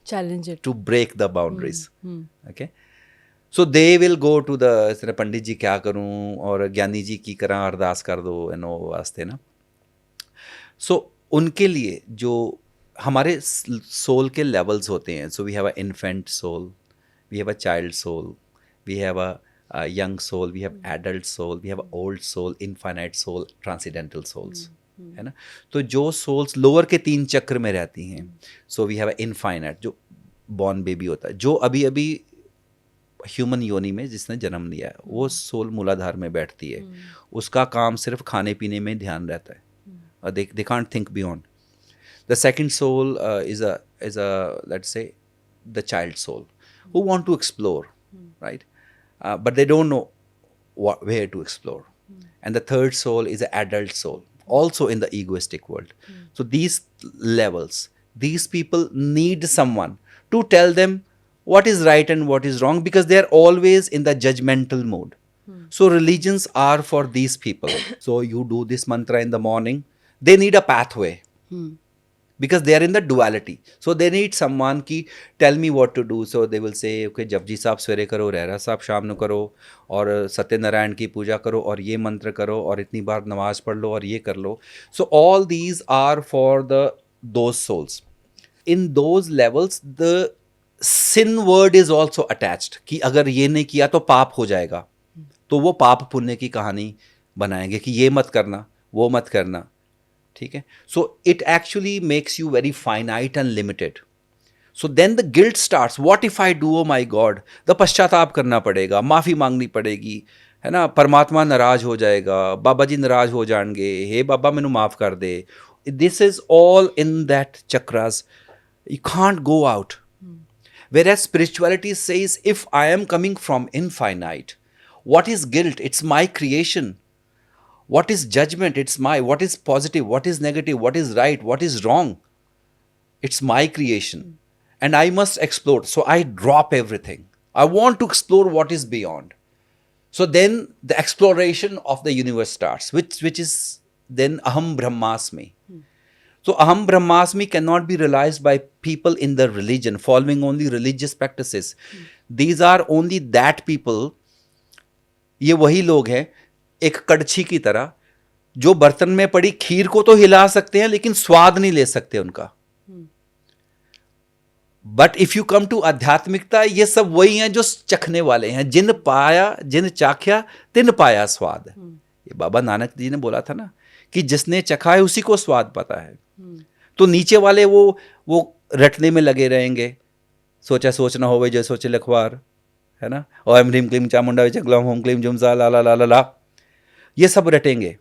Speaker 2: Challenge it.
Speaker 1: break the boundaries. Okay, so they will go to the पंडित जी क्या करूं और ज्ञानी जी की करा अरदास कर दो no वास्ते ना. सो उनके लिए जो हमारे सोल के लेवल्स होते हैं, so we have a infant soul, we have a child soul, we have a young soul, we have adult soul, we have old soul, infinite soul, transcendental souls. है ना. तो जो सोल्स लोअर के 3 चक्र में रहती हैं, so we have a infinite जो बॉर्न बेबी होता है, जो अभी अभी ह्यूमन योनि में जिसने जन्म लिया है, वो सोल मूलाधार में बैठती है. उसका काम सिर्फ खाने पीने में ध्यान रहता है. They can't think beyond. The second soul is a let's say the child soul who want to explore, right? But they don't know where to explore. And the third soul is an adult soul, also in the egoistic world. So these levels, these people need someone to tell them what is right and what is wrong, because they are always in the judgmental mode. So religions are for these people. So you do this mantra in the morning, they need a pathway. Because they are in the duality. So they need someone ki tell me what to do. So they will say, okay, Japji साहब सवेरे करो, रहरा साहब शाम को करो, और सत्यनारायण की पूजा करो, और ये मंत्र करो, और इतनी बार नमाज पढ़ लो, और ये कर लो. So all these are for those souls. In those levels, the sin word is also attached. कि अगर ये नहीं किया तो पाप हो जाएगा. तो वो पाप पुण्य की कहानी बनाएंगे कि ये मत करना, वो मत करना. ठीक है. So it actually makes you very finite and limited. So then the guilt starts. What if I do, oh my god, the पश्चाताप करना पड़ेगा, माफी मांगनी पड़ेगी, है ना. परमात्मा नाराज हो जाएगा, बाबा जी नाराज हो जाएंगे, हे बाबा मैनू माफ कर दे. This is all in that chakras. You can't go out. Whereas spirituality says, if I am coming from infinite, what is guilt? It's my creation. What is judgment? It's my. What is positive? What is negative? What is right? What is wrong? It's my creation. And I must explore. So I drop everything. I want to explore what is beyond. So then the exploration of the universe starts, which is then Aham Brahmasmi. So Aham Brahmasmi cannot be realized by people in the religion, following only religious practices. These are only that people, ये वही लोग हैं एक कड़छी की तरह जो बर्तन में पड़ी खीर को तो हिला सकते हैं लेकिन स्वाद नहीं ले सकते उनका। But if you come to आध्यात्मिकता, ये सब वही हैं जो चखने वाले हैं, जिन चाख्या तिन पाया स्वाद। ये बाबा नानक जी ने बोला था ना कि जिसने चखा है उसी को स्वाद पता है। तो नीचे वाले वो रटने में लगे रहेंगे, सोचा सोचना हो जय सोचे लखवार, है ना, ओम ह्रीम क्लीम चामुंडा विचक्लम होम क्लीम जुमसा ला ला ला ला ला, ये सब रटेंगे,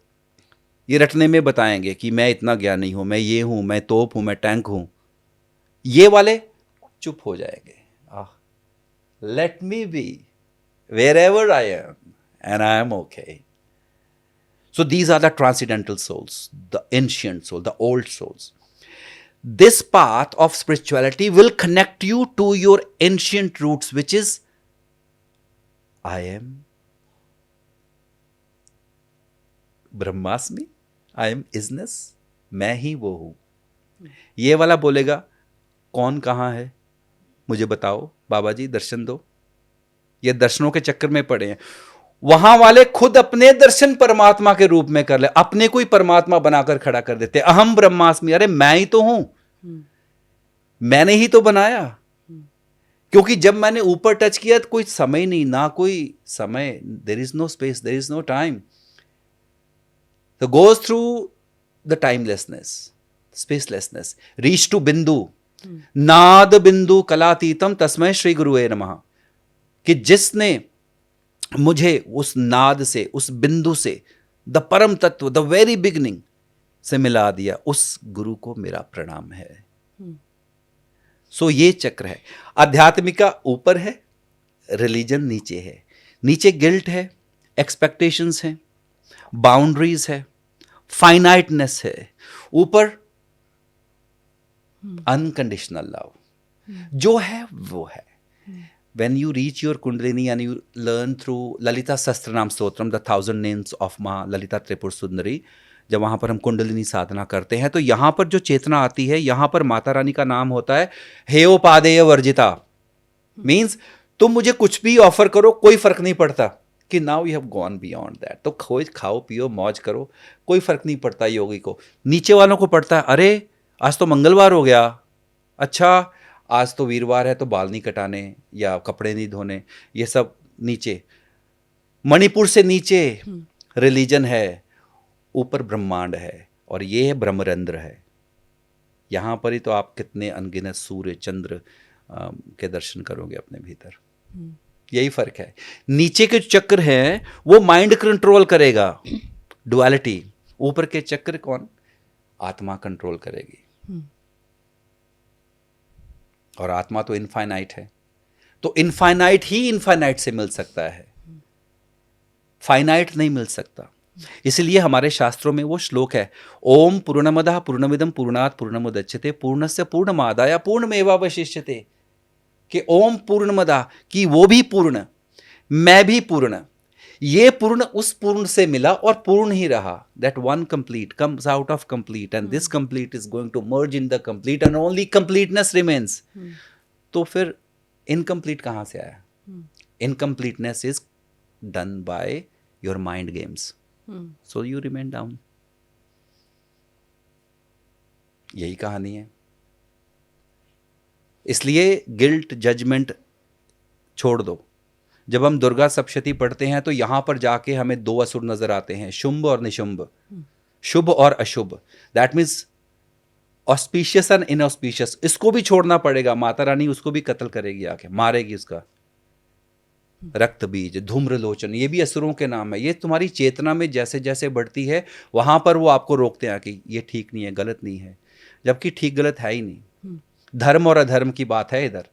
Speaker 1: ये रटने में बताएंगे कि मैं इतना ज्ञानी हूं, मैं ये हूं, मैं तोप हूं, मैं टैंक हूं। ये वाले चुप हो जाएंगे, let me be wherever I am and I am okay. So these are the transcendental souls, the ancient soul, the old souls. This path of spirituality will connect you to your ancient roots, which is I am Brahmasmi, I am isness, मैं ही वो हूं। ये वाला बोलेगा कौन कहां है मुझे बताओ बाबा जी, दर्शन दो। ये दर्शनों के चक्कर में पड़े हैं। वहां वाले खुद अपने दर्शन परमात्मा के रूप में कर ले, अपने कोई परमात्मा बनाकर खड़ा कर देते। अहम ब्रह्मास्मि, अरे मैं ही तो हूं, मैंने ही तो बनाया। क्योंकि जब मैंने ऊपर टच किया तो कोई समय नहीं, ना कोई समय, there is no space, there is no time, तो goes through the timelessness, spacelessness, reach to बिंदु, नाद बिंदु कलातीतम तस्मै श्री गुरुवे नमः। कि जिसने मुझे उस नाद से, उस बिंदु से, द परम तत्व, द वेरी बिगनिंग से मिला दिया, उस गुरु को मेरा प्रणाम है। सो ये चक्र है। आध्यात्मिका ऊपर है, रिलीजन नीचे है। नीचे गिल्ट है, एक्सपेक्टेशंस है, बाउंड्रीज है, फाइनाइटनेस है। ऊपर अनकंडीशनल लव, जो है वो है। When you reach your Kundalini and you learn through Lalita Sastranam Stotram, the 1000 names of Ma Lalita Tripur Sundari, जब वहाँ पर हम कुंडलिनी साधना करते हैं तो यहाँ पर जो चेतना आती है, यहाँ पर माता रानी का नाम होता है हेयोपादेय वर्जिता। मीन्स तुम मुझे कुछ भी ऑफर करो, कोई फर्क नहीं पड़ता, कि now you have gone beyond that. तो खोज खाओ पियो मौज करो, कोई फर्क नहीं पड़ता योगी को। नीचे वालों को पड़ता है, अरे आज तो मंगलवार हो गया, अच्छा आज तो वीरवार है तो बाल नहीं कटाने या कपड़े नहीं धोने, ये सब नीचे। मणिपुर से नीचे रिलीजन है, ऊपर ब्रह्मांड है, और ये है ब्रह्मरंध्र है। यहाँ पर ही तो आप कितने अनगिनत सूर्य चंद्र के दर्शन करोगे अपने भीतर। यही फर्क है। नीचे के चक्र हैं वो माइंड कंट्रोल करेगा, डुअलिटी। ऊपर के चक्र कौन? आत्मा कंट्रोल करेगी। और आत्मा तो इनफाइनाइट है, तो इनफाइनाइट ही इनफाइनाइट से मिल सकता है, फाइनाइट नहीं मिल सकता। इसलिए हमारे शास्त्रों में वो श्लोक है, ओम पूर्णमदः पूर्णमिदं पूर्णात् पूर्णमुदच्यते पूर्णस्य पूर्णमादाय पूर्णमेवावशिष्यते। कि ओम पूर्णमदः, कि वो भी पूर्ण, मैं भी पूर्ण, ये पूर्ण उस पूर्ण से मिला और पूर्ण ही रहा। That one complete comes out of complete and this complete is going to merge in the complete and only completeness remains. तो फिर इनकम्प्लीट कहां से आया? Incompleteness is done by your mind games, so you remain down. यही कहानी है। इसलिए guilt judgement छोड़ दो। जब हम दुर्गा सप्तशती पढ़ते हैं तो यहां पर जाके हमें दो असुर नजर आते हैं, शुंभ और निशुंभ, शुभ और अशुभ। That means auspicious and inauspicious. इसको भी छोड़ना पड़ेगा, माता रानी उसको भी कत्ल करेगी, आके मारेगी उसका। रक्त बीज, धूम्रलोचन, ये भी असुरों के नाम है। ये तुम्हारी चेतना में जैसे जैसे बढ़ती है वहां पर वो आपको रोकते हैं कि ये ठीक नहीं है, गलत नहीं है, जबकि ठीक गलत है ही नहीं। धर्म और अधर्म की बात है इधर।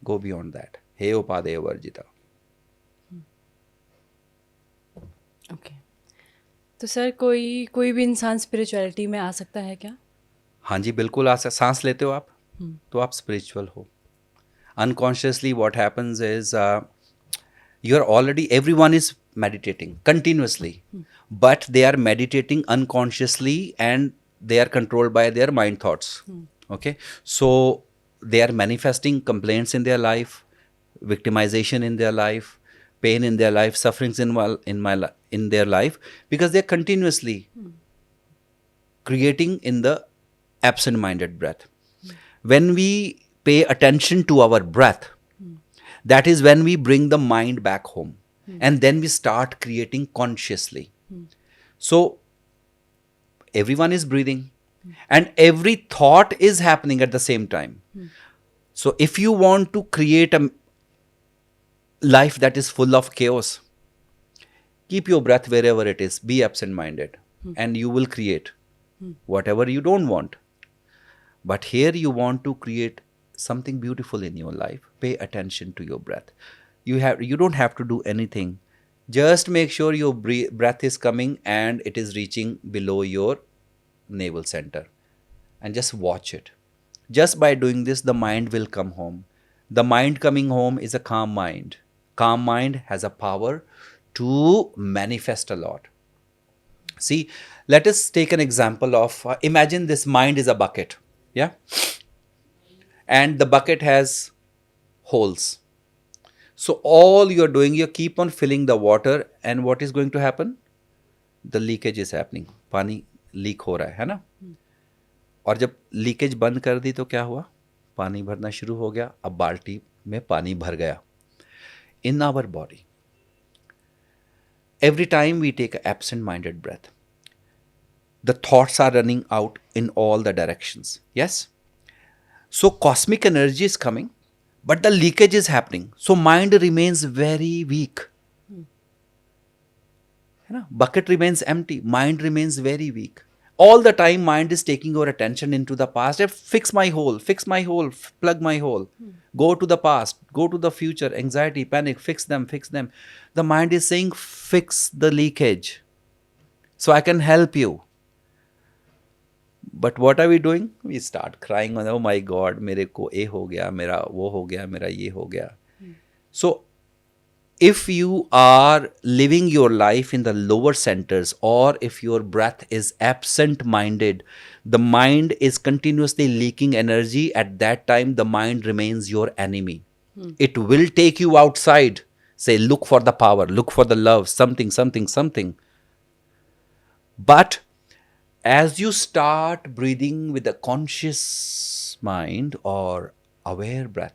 Speaker 1: Go beyond that. हे उपादेय वर्जिता।
Speaker 2: ओके, तो सर कोई भी इंसान स्पिरिचुअलिटी में आ सकता है क्या?
Speaker 1: हाँ जी बिल्कुल आ सकता। सांस लेते हो आप तो आप स्पिरिचुअल हो। Unconsciously what happens is you are already, everyone is meditating continuously, but they are meditating unconsciously and they are controlled by their mind thoughts. Okay, so they are manifesting complaints in their life, victimization in their life, pain in their life, sufferings in their life, because they're continuously creating in the absent-minded breath. When we pay attention to our breath, that is when we bring the mind back home, and then we start creating consciously. So everyone is breathing, and every thought is happening at the same time. So if you want to create a life that is full of chaos, keep your breath wherever it is, be absent-minded, and you will create whatever you don't want. But here you want to create something beautiful in your life, pay attention to your breath. You don't have to do anything. Just make sure your breath is coming and it is reaching below your navel center, and just watch it. Just by doing this, the mind will come home. The mind coming home is a calm mind. Calm mind has a power to manifest a lot. See, let us take an example of, imagine this mind is a bucket, yeah? And the bucket has holes. So all you're doing, you keep on filling the water, and what is going to happen? The leakage is happening. पानी leak हो रहा है ना? और जब leakage बंद कर दी तो क्या हुआ? पानी भरना शुरू हो गया. अब बाल्टी में पानी भर गया. In our body, every time we take an absent-minded breath, the thoughts are running out in all the directions. Yes? So cosmic energy is coming, but the leakage is happening. So mind remains very weak. Bucket remains empty. Mind remains very weak. All the time mind is taking your attention into the past. Fix my hole, plug my hole. Go to the past, go to the future. Anxiety, panic, fix them. The mind is saying, fix the leakage so I can help you. But what are we doing? We start crying on, oh my God, मेरे को ये हो गया, मेरा वो हो गया, मेरा ये हो गया. So if you are living your life in the lower centers, or if your breath is absent-minded, the mind is continuously leaking energy. At that time, the mind remains your enemy. It will take you outside. Say, look for the power, look for the love, something. But as you start breathing with a conscious mind or aware breath,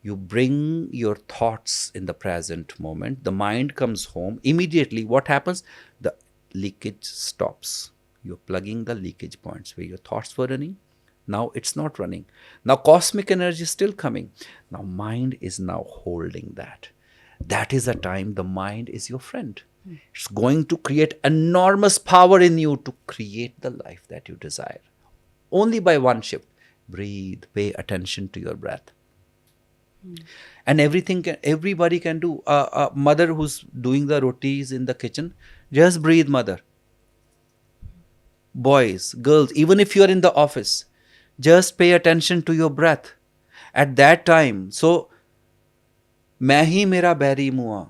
Speaker 1: you bring your thoughts in the present moment. The mind comes home. Immediately, what happens? The leakage stops. You're plugging the leakage points where your thoughts were running. Now it's not running. Now cosmic energy is still coming. Now mind is now holding that. That is a time the mind is your friend. It's going to create enormous power in you to create the life that you desire. Only by one shift. Breathe, pay attention to your breath. And everybody can do. A mother who's doing the rotis in the kitchen, just breathe, mother. Boys, girls, even if you're in the office, just pay attention to your breath. At that time, so, मैं ही मेरा बैरी मुआ,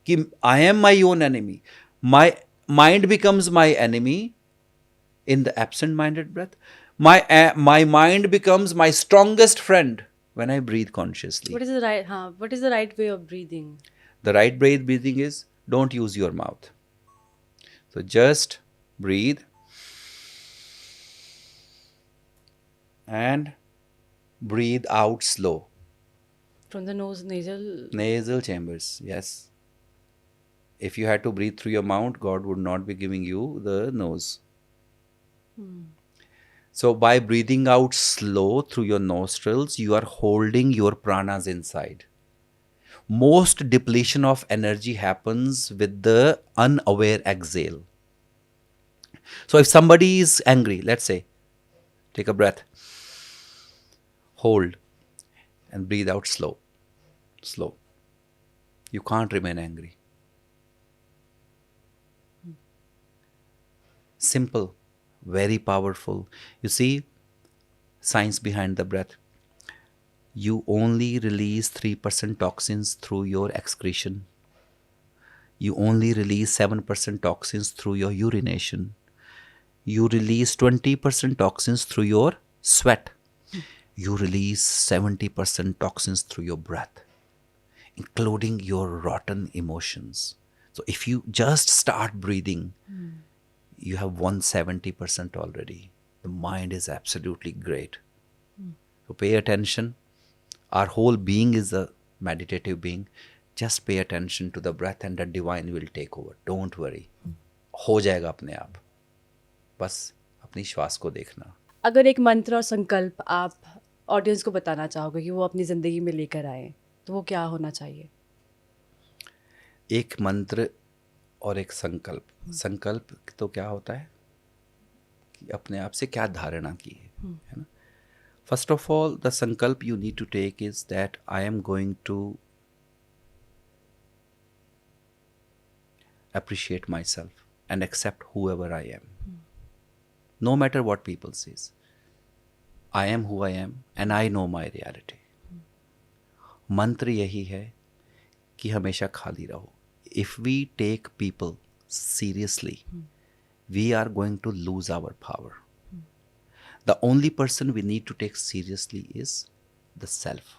Speaker 1: कि I am my own enemy. My mind becomes my enemy in the absent-minded breath. My mind becomes my strongest friend when I breathe consciously.
Speaker 2: What is the right way of breathing?
Speaker 1: The right breathing is, don't use your mouth. So just breathe and breathe out slow.
Speaker 2: From the nose,
Speaker 1: Nasal chambers, yes. If you had to breathe through your mouth, God would not be giving you the nose. So by breathing out slow through your nostrils, you are holding your pranas inside. Most depletion of energy happens with the unaware exhale. So if somebody is angry, let's say, take a breath, hold, and breathe out slow. You can't remain angry. Simple, very powerful. You see, science behind the breath. You only release 3% toxins through your excretion. You only release 7% toxins through your urination. You release 20% toxins through your sweat. you release 70% toxins through your breath, including your rotten emotions. So if you just start breathing, you have 170% already. The mind is absolutely great. So pay attention. Our whole being is a meditative being. Just pay attention to the breath and the divine will take over. Don't worry. हो जाएगा अपने आप. बस अपनी श्वास को देखना.
Speaker 2: अगर एक मंत्र और संकल्प आप ऑडियंस को बताना चाहोगे कि वो अपनी ज़िंदगी में लेकर आए, तो वो क्या होना चाहिए?
Speaker 1: एक मंत्र और एक संकल्प. संकल्प तो क्या होता है कि अपने आप से क्या धारणा की है ना. फर्स्ट ऑफ ऑल द संकल्प you need to take is that I am going to appreciate myself and accept whoever I am. No matter what people says. I am who I am and I know my reality. मंत्र यही है कि हमेशा खाली रहो. If we take people seriously, we are going to lose our power. The only person we need to take seriously is the self.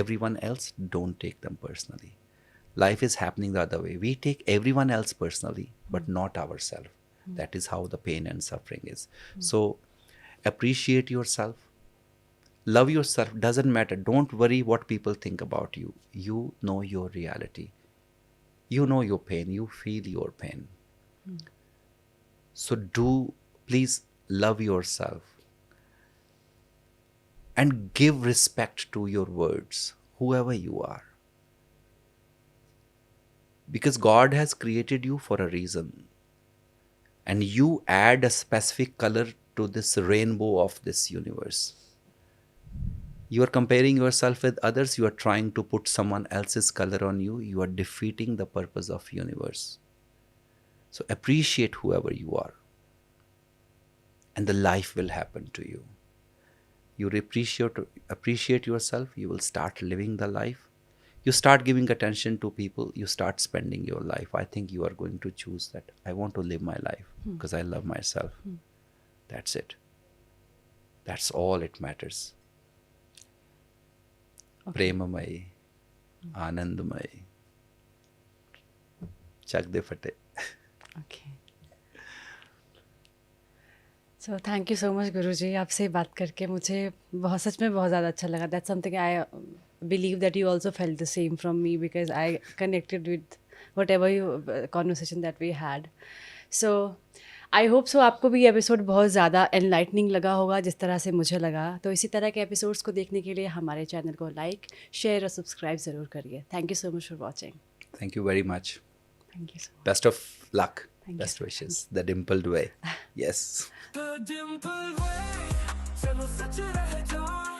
Speaker 1: Everyone else, don't take them personally. Life is happening the other way. We take everyone else personally, but not ourselves. That is how the pain and suffering is. So appreciate yourself. Love yourself. Doesn't matter. Don't worry what people think about you. You know your reality. You know your pain. You feel your pain. So please love yourself. And give respect to your words, whoever you are. Because God has created you for a reason. And you add a specific color to this rainbow of this universe. You are comparing yourself with others. You are trying to put someone else's color on you. You are defeating the purpose of universe. So appreciate whoever you are. And the life will happen to you. You appreciate yourself. You will start living the life. You start giving attention to people. You start spending your life. I think you are going to choose that. I want to live my life because I love myself. That's it. That's all it matters.
Speaker 2: Okay.
Speaker 1: Premamayi, Anandamayi, Chak de fate.
Speaker 2: Okay. So thank you so much गुरुजी. आपसे बात करके मुझे सच में बहुत ज़्यादा अच्छा लगा. That's something I believe that you also felt the same from me, because I connected with whatever conversation that we had. So I hope so आपको भी एपिसोड बहुत ज़्यादा एनलाइटनिंग लगा होगा जिस तरह से मुझे लगा. तो इसी तरह के एपिसोड्स को देखने के लिए हमारे चैनल को लाइक, शेयर और सब्सक्राइब ज़रूर करिए. Thank you so much for watching.
Speaker 1: Thank you very much.
Speaker 2: Thank you so much.
Speaker 1: Best of luck.
Speaker 2: Thank
Speaker 1: Best
Speaker 2: you.
Speaker 1: wishes. The dimpled way. Yes.
Speaker 3: The dimpled way, चलो सच रह जाए.